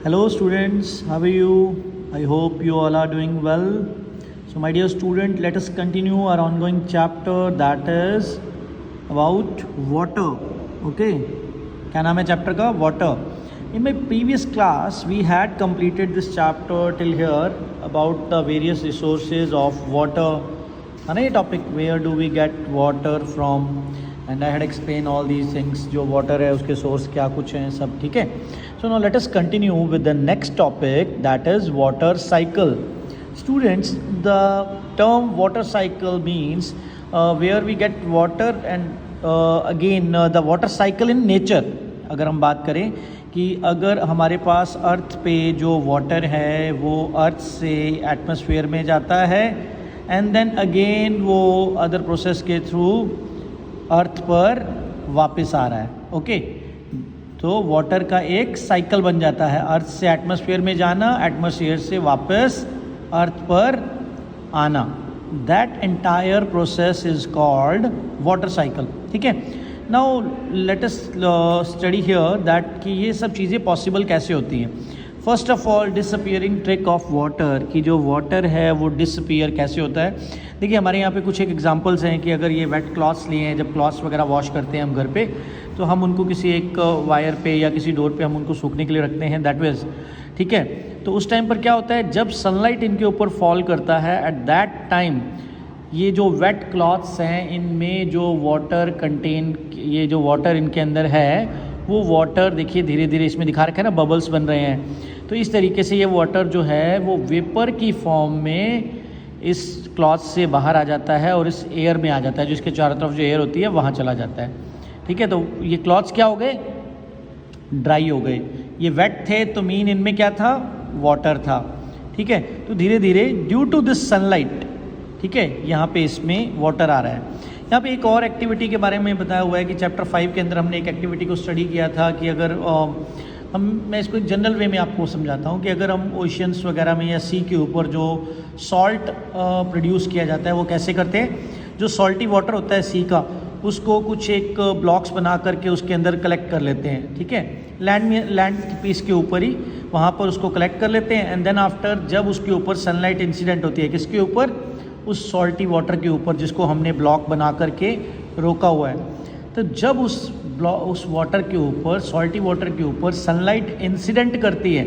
Hello students, how are you? I hope you all are doing well. So my dear student, let us continue our ongoing chapter that is about water. Okay, क्या नाम है chapter का? Water. In my previous class, we had completed this chapter till here about the various resources of water. है ना ये topic, where do we get water from? And I had explained all these things, जो water है उसके source क्या कुछ हैं सब, ठीक है. So now let us continue with the next topic, that is water cycle. Students, the term water cycle means where we get water and again the water cycle in nature. अगर हम बात करें कि अगर हमारे पास अर्थ पे जो वाटर है वो अर्थ से एटमॉस्फेयर में जाता है एंड देन अगेन वो अदर प्रोसेस के थ्रू अर्थ पर वापस आ रहा है. ओके, तो वाटर का एक साइकिल बन जाता है, अर्थ से एटमॉस्फेयर में जाना, एटमॉस्फेयर से वापस अर्थ पर आना. That entire process is called water cycle. ठीक है, now let us study here that कि ये सब चीज़ें पॉसिबल कैसे होती हैं. First of all, disappearing trick of water, कि जो वाटर है वो डिसअपियर कैसे होता है. देखिए हमारे यहाँ पे कुछ एक एग्जांपल्स हैं कि अगर ये वेट क्लॉथ्स लिए हैं, जब क्लॉथ्स वगैरह वॉश करते हैं हम घर पे, तो हम उनको किसी एक वायर पे या किसी डोर पे हम उनको सूखने के लिए रखते हैं, दैट वेज. ठीक है, तो उस टाइम पर क्या होता है, जब सनलाइट इनके ऊपर फॉल करता है एट दैट टाइम ये जो वेट क्लॉथ्स हैं इनमें जो वाटर कंटेन, ये जो वाटर इनके अंदर है वो वाटर देखिए धीरे धीरे इसमें दिखा रखा है ना, बबल्स बन रहे हैं. तो इस तरीके से ये वाटर जो है वो वेपर की फॉर्म में इस क्लॉथ से बाहर आ जाता है और इस एयर में आ जाता है, जो इसके चारों तरफ जो एयर होती है वहाँ चला जाता है. ठीक है, तो ये क्लॉथ्स क्या हो गए, ड्राई हो गए. ये वेट थे तो मीन इनमें क्या था, वाटर था. ठीक है, तो धीरे धीरे ड्यू टू दिस सनलाइट, ठीक है, यहाँ पे इसमें वाटर आ रहा है. यहाँ पे एक और एक्टिविटी के बारे में बताया हुआ है कि चैप्टर 5 के अंदर हमने एक एक्टिविटी को स्टडी किया था कि अगर मैं इसको एक जनरल वे में आपको समझाता हूँ कि अगर हम ओशियंस वगैरह में या सी के ऊपर जो सॉल्ट प्रोड्यूस किया जाता है वो कैसे करते हैं. जो सॉल्टी वाटर होता है सी का, उसको कुछ एक ब्लॉक्स बना करके उसके अंदर कलेक्ट कर लेते हैं. ठीक है, लैंड पीस के ऊपर ही वहाँ पर उसको कलेक्ट कर लेते हैं एंड देन आफ्टर जब उसके ऊपर सनलाइट इंसिडेंट होती है, किसके ऊपर, उस सॉल्टी वाटर के ऊपर जिसको हमने ब्लॉक बना करके रोका हुआ है, तो जब उस वाटर के ऊपर, सॉल्टी वाटर के ऊपर सनलाइट इंसिडेंट करती है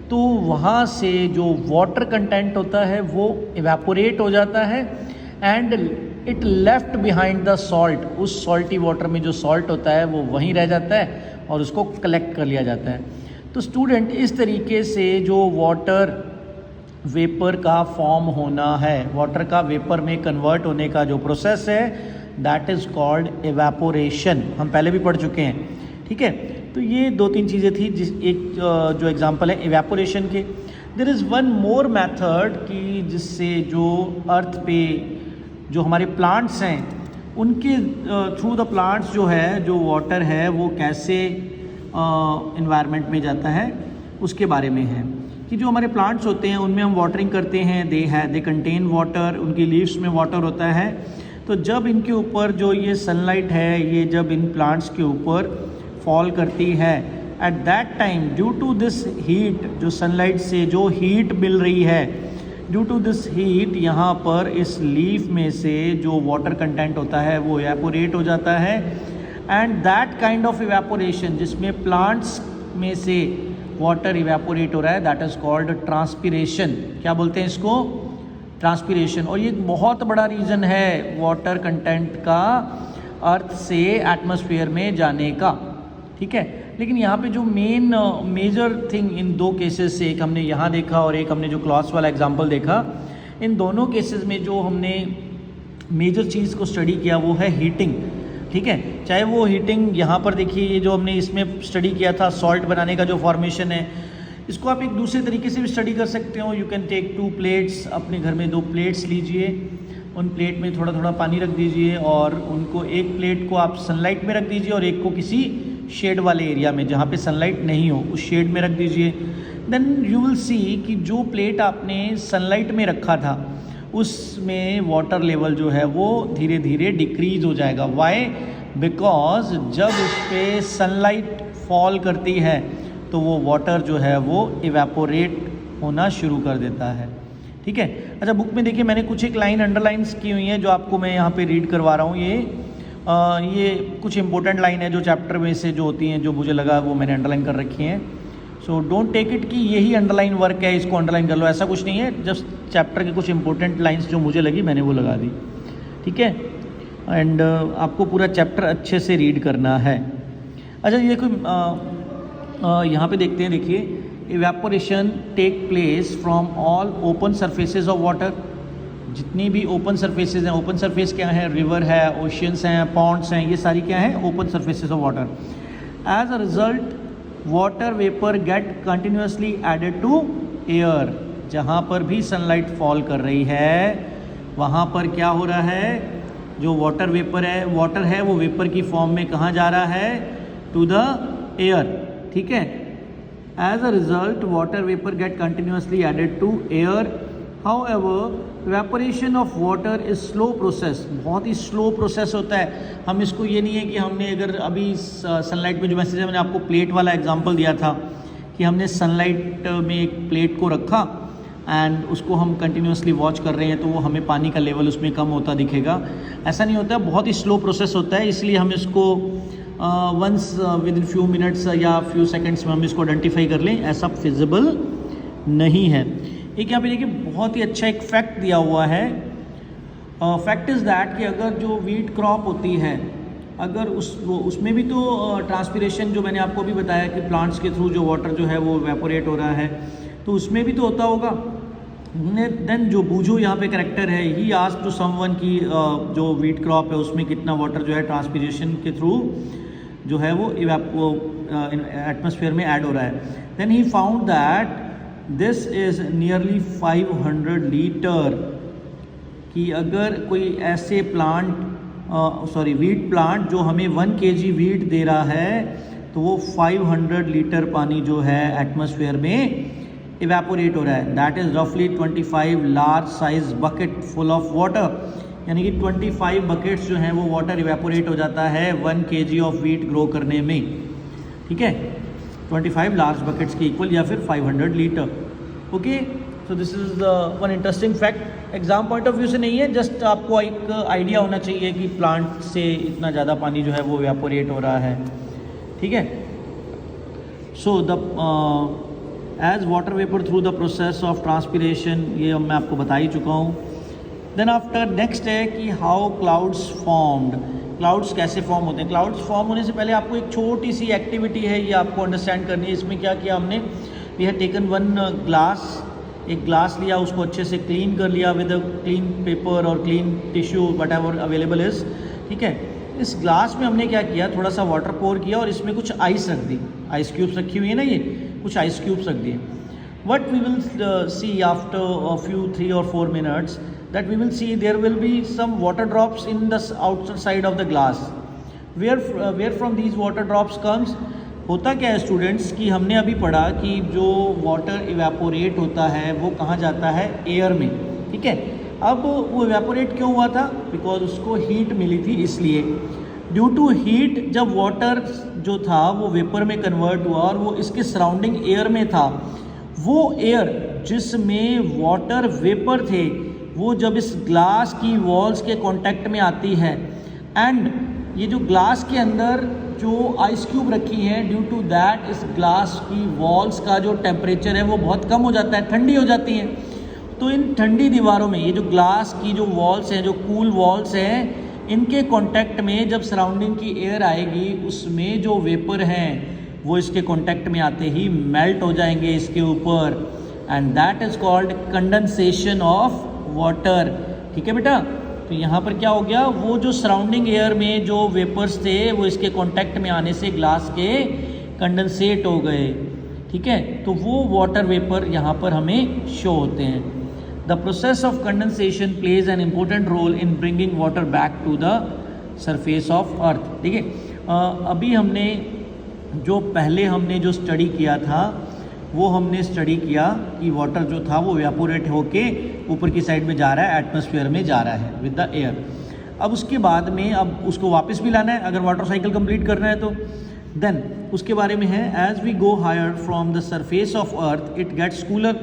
तो वहाँ से जो वाटर कंटेंट होता है वो इवेपोरेट हो जाता है and it left behind the salt. उस सॉल्टी वाटर में जो सॉल्ट होता है वो वहीं रह जाता है और उसको कलेक्ट कर लिया जाता है. तो स्टूडेंट, इस तरीके से जो वाटर वेपर का फॉर्म होना है, वाटर का वेपर में कन्वर्ट होने का जो प्रोसेस है, दैट इज़ कॉल्ड एवेपोरेशन. हम पहले भी पढ़ चुके हैं. ठीक है, तो ये 2-3 चीज़ें थी. एक जो एग्जांपल है एवेपोरेशन के. There is one more method कि जिससे जो अर्थ पे जो हमारे प्लांट्स हैं उनके थ्रू द प्लांट्स जो है, जो वाटर है वो कैसे इन्वायरमेंट में जाता है उसके बारे में है. कि जो हमारे प्लांट्स होते हैं उनमें हम वाटरिंग करते हैं, दे कंटेन वाटर, उनकी लीव्स में वाटर होता है. तो जब इनके ऊपर जो ये सनलाइट है ये जब इन प्लांट्स के ऊपर फॉल करती है, at that time due to this heat, जो सनलाइट से जो हीट मिल रही है, ड्यू टू दिस हीट यहाँ पर इस लीफ में से जो वाटर कंटेंट होता है वो एवेपोरेट हो जाता है. And that kind of evaporation जिसमें प्लांट्स में से वाटर इवेपोरेट हो रहा है, दैट इज़ कॉल्ड ट्रांसपिरेशन. क्या बोलते हैं इसको, ट्रांसपिरेशन. और ये एक बहुत बड़ा रीज़न है वाटर कंटेंट का अर्थ से एटमॉस्फेयर में जाने का. ठीक है, लेकिन यहाँ पे जो मेजर थिंग इन 2 केसेस से, एक हमने यहाँ देखा और एक हमने जो क्लॉथ्स वाला एग्जांपल देखा, इन दोनों केसेस में जो हमने मेजर चीज़ को स्टडी किया वो है हीटिंग. ठीक है, चाहे वो हीटिंग यहाँ पर देखिए, ये जो हमने इसमें स्टडी किया था सॉल्ट बनाने का जो फॉर्मेशन है, इसको आप एक दूसरे तरीके से भी स्टडी कर सकते हो. यू कैन टेक 2 प्लेट्स, अपने घर में 2 प्लेट्स लीजिए, उन प्लेट में थोड़ा थोड़ा पानी रख दीजिए और उनको एक प्लेट को आप सनलाइट में रख दीजिए और एक को किसी शेड वाले एरिया में जहाँ पे सनलाइट नहीं हो उस शेड में रख दीजिए. देन यू विल सी कि जो प्लेट आपने सनलाइट में रखा था उसमें वाटर लेवल जो है वो धीरे धीरे डिक्रीज़ हो जाएगा. वाई, बिकॉज जब उस पर सनलाइट फॉल करती है तो वो वाटर जो है वो इवेपोरेट होना शुरू कर देता है। ठीक है। अच्छा, बुक में देखिए मैंने कुछ एक लाइन अंडरलाइंस की हुई है जो आपको मैं यहाँ पे रीड करवा रहा हूँ। ये कुछ इंपॉर्टेंट लाइन है जो चैप्टर में से जो होती हैं, जो मुझे लगा वो मैंने अंडरलाइन कर रखी हैं। सो डोंट टेक इट कि यही अंडरलाइन वर्क है, इसको अंडरलाइन कर लो, ऐसा कुछ नहीं है। जस्ट चैप्टर के कुछ इंपॉर्टेंट लाइन्स जो मुझे लगी मैंने वो लगा दी। ठीक है। एंड आपको पूरा चैप्टर अच्छे से रीड करना है। अच्छा, ये कोई यहाँ पे देखते हैं, देखिए evaporation take place from all open surfaces of water. जितनी भी ओपन सरफेसेस हैं, ओपन सरफेस क्या है, रिवर है, ओशियंस हैं, पॉन्ड्स हैं, ये सारी क्या हैं, open surfaces of water. As a result water vapour get continuously added to air. जहाँ पर भी सनलाइट फॉल कर रही है वहाँ पर क्या हो रहा है, जो वाटर है वो वेपर की फॉर्म में कहाँ जा रहा है, टू द एयर। ठीक है। As a result water vapour get continuously added to air. However evaporation of water is slow process. बहुत ही स्लो प्रोसेस होता है। हम इसको ये नहीं है कि हमने अगर अभी सनलाइट में जो मैसेज है, मैंने आपको प्लेट वाला एग्जांपल दिया था कि हमने सनलाइट में एक प्लेट को रखा एंड उसको हम कंटिन्यूसली वॉच कर रहे हैं तो वो हमें पानी का लेवल उसमें कम होता दिखेगा। ऐसा नहीं होता, बहुत ही स्लो प्रोसेस होता है। इसलिए हम इसको once within few minutes या फ्यू सेकेंड्स में हम इसको आइडेंटिफाई कर लें, ऐसा फिजिबल नहीं है। एक यहाँ पे देखिए बहुत ही अच्छा एक फैक्ट दिया हुआ है। फैक्ट इज़ दैट कि अगर जो वीट क्रॉप होती है, अगर उसमें भी तो ट्रांसपिरेशन जो मैंने आपको भी बताया कि प्लांट्स के थ्रू जो वाटर जो है वो इवेपोरेट हो रहा है, तो उसमें भी तो होता होगा। देन जो बूझो यहाँ पे करेक्टर है, ही आस्क्ड टू समवन की जो वीट क्रॉप है उसमें कितना वाटर जो है ट्रांसपिरेशन के थ्रू जो है वो एटमॉस्फेयर में ऐड हो रहा है। Then he found that this is nearly 500 litre. कि अगर कोई ऐसे वीट प्लांट जो हमें 1 kg वीट दे रहा है तो वो 500 लीटर पानी जो है एटमॉस्फेयर में इवेपोरेट हो रहा है। दैट इज़ रफली 25 large size bucket full of water. यानी कि 25 बकेट्स जो हैं वो वाटर इवेपोरेट हो जाता है 1 kg ऑफ वीट ग्रो करने में। ठीक है। 25 लार्ज बकेट्स के इक्वल या फिर 500 litre. Okay, so this is one interesting fact. Exam point of view से नहीं है, जस्ट आपको एक आइडिया होना चाहिए कि प्लांट से इतना ज़्यादा पानी जो है वो इवेपोरेट हो रहा है। ठीक है। So the as water vapour through the process of transpiration, ये मैं आपको बता ही चुका हूँ। देन आफ्टर नेक्स्ट है कि हाउ क्लाउड्स फॉर्म्ड। क्लाउड्स कैसे फॉर्म होते हैं। क्लाउड्स फॉर्म होने से पहले आपको एक छोटी सी एक्टिविटी है, ये आपको अंडरस्टैंड करनी है। इसमें क्या किया हमने, we have taken one glass, एक ग्लास लिया, उसको अच्छे से क्लीन कर लिया विद अ क्लीन पेपर और clean tissue whatever available is. ठीक है। इस ग्लास में हमने क्या किया, थोड़ा सा वाटर पोर किया और इसमें कुछ आइस रख दी। आइस क्यूब्स रखी हुई है ना, ये कुछ आइस क्यूब्स रख दिए। What we will see after a few 3 or 4 minutes that we will see there will be some water drops in the outside of the glass. Where from these water drops comes, होता क्या है students कि हमने अभी पढ़ा कि जो water evaporate होता है वो कहाँ जाता है, एयर में। ठीक है। अब वो इवेपोरेट क्यों हुआ था, बिकॉज उसको हीट मिली थी, इसलिए ड्यू टू हीट जब वाटर जो था वो वेपर में कन्वर्ट हुआ और वो इसके सराउंडिंग एयर में था, वो एयर जिसमें वाटर वेपर थे वो जब इस ग्लास की वॉल्स के कांटेक्ट में आती है एंड ये जो ग्लास के अंदर जो आइस क्यूब रखी हैं, ड्यू टू दैट इस ग्लास की वॉल्स का जो टेम्परेचर है वो बहुत कम हो जाता है, ठंडी हो जाती हैं। तो इन ठंडी दीवारों में ये जो ग्लास की जो वॉल्स हैं, जो कूल वॉल्स हैं, इनके कांटेक्ट में जब सराउंडिंग की एयर आएगी उसमें जो वेपर हैं वो इसके कांटेक्ट में आते ही मेल्ट हो जाएंगे इसके ऊपर, and that is called condensation of water. ठीक है बेटा। तो यहाँ पर क्या हो गया, वो जो सराउंडिंग एयर में जो वेपर्स थे वो इसके कांटेक्ट में आने से ग्लास के कंडेंसेट हो गए। ठीक है। तो वो वाटर वेपर यहाँ पर हमें शो होते हैं। The process of condensation plays an important role in bringing water back to the surface of earth. ठीक है। अभी हमने जो स्टडी किया था वो हमने स्टडी किया कि वाटर जो था वो इवेपोरेट होके ऊपर की साइड में जा रहा है, एटमॉस्फेयर में जा रहा है विद द एयर। अब उसके बाद में अब उसको वापस भी लाना है, अगर वाटर साइकिल कंप्लीट करना है तो देन उसके बारे में है, as we go higher from the surface of earth it gets cooler.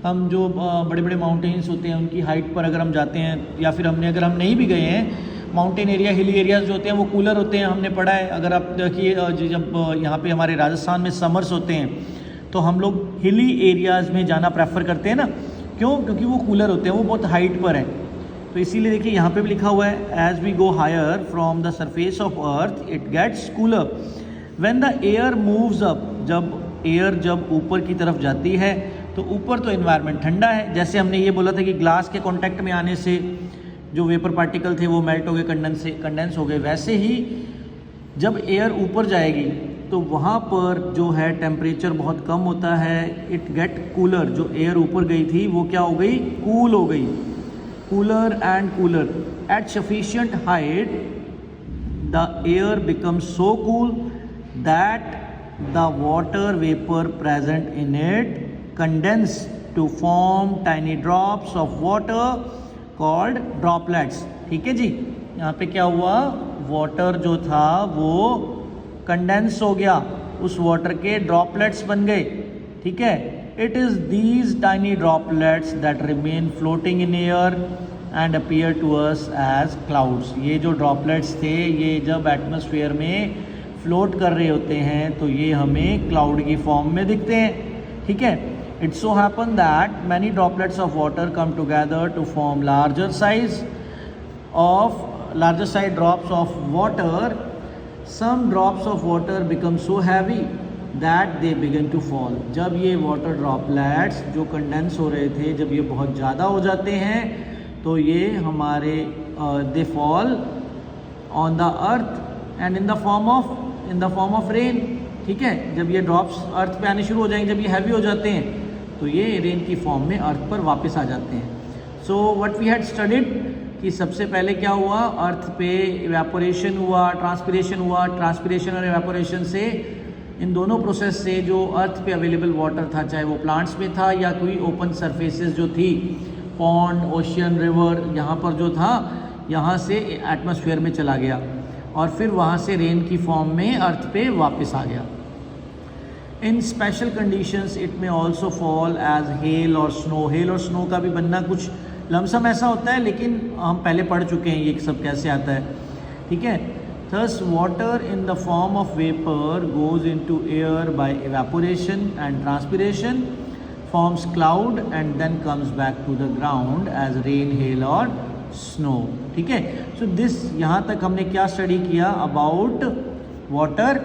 हम जो बड़े बड़े माउंटेन्स होते हैं उनकी हाइट पर अगर हम जाते हैं, या फिर अगर हम नहीं भी गए हैं, माउंटेन एरिया, हिली एरियाज जो होते हैं वो कूलर होते हैं, हमने पढ़ा है। अगर आप देखिए जब यहाँ पे हमारे राजस्थान में समर्स होते हैं तो हम लोग हिली एरियाज़ में जाना प्रेफर करते हैं ना, क्यों? क्योंकि वो कूलर होते हैं, वो बहुत हाइट पर हैं। तो इसीलिए देखिए यहाँ पे भी लिखा हुआ है, as we go higher from the surface of earth it gets cooler when the air moves up. जब एयर ऊपर की तरफ जाती है तो ऊपर तो एनवायरनमेंट ठंडा है, जैसे हमने ये बोला था कि ग्लास के कांटेक्ट में आने से जो वेपर पार्टिकल थे वो मेल्ट हो गए, कंडेंस हो गए। वैसे ही जब एयर ऊपर जाएगी तो वहाँ पर जो है टेम्परेचर बहुत कम होता है, इट गेट कूलर। जो एयर ऊपर गई थी वो क्या हो गई? कूल हो गई। Cooler and cooler at sufficient height the air becomes so cool that the water vapour present in it condense to form tiny drops of water called droplets. ठीक है जी, यहाँ पे क्या हुआ? वाटर जो था वो कंडेंस हो गया, उस वाटर के ड्रॉपलेट्स बन गए। ठीक है, it is these tiny droplets that remain floating in air and appear to us as clouds. ये जो ड्रॉपलेट्स थे ये जब एटमॉस्फेयर में फ्लोट कर रहे होते हैं तो ये हमें क्लाउड की फॉर्म में दिखते हैं। ठीक है, it so happened that many droplets of water come together to form larger size drops of water. Some drops of water become so heavy that they begin to fall. जब ये water droplets जो condense हो रहे थे, जब ये बहुत ज़्यादा हो जाते हैं तो ये हमारे they fall on the earth and in the form of rain. ठीक है, जब ये ड्रॉप्स अर्थ पे आने शुरू हो जाएंगे, जब ये हैवी हो जाते हैं तो ये रेन की फॉर्म में अर्थ पर वापस आ जाते हैं। So what we had studied कि सबसे पहले क्या हुआ? अर्थ पे इवेपोरेशन हुआ, ट्रांसपिरेशन हुआ। ट्रांसपिरेशन और इवेपोरेशन से, इन दोनों प्रोसेस से जो अर्थ पे अवेलेबल वाटर था, चाहे वो प्लांट्स में था या कोई ओपन सरफेसेस जो थी, पॉन्ड, ओशियन, रिवर, यहाँ पर जो था, यहाँ से एटमॉस्फेयर में चला गया और फिर वहाँ से रेन की फॉर्म में अर्थ पे वापस आ गया। इन स्पेशल कंडीशंस इट में ऑल्सो फॉल एज हेल और स्नो। हेल और स्नो का भी बनना कुछ लमसम ऐसा होता है, लेकिन हम पहले पढ़ चुके हैं ये सब कैसे आता है। ठीक है, thus water in the form of vapour goes into air by evaporation and transpiration, forms cloud and then comes back to the ground as rain, hail और स्नो। ठीक है, सो दिस यहाँ तक हमने क्या स्टडी किया अबाउट वाटर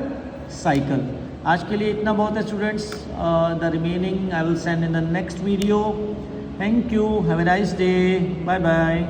साइकिल। आज के लिए इतना बहुत है students. The remaining I will send in the next video. Thank you, have a nice day, bye bye.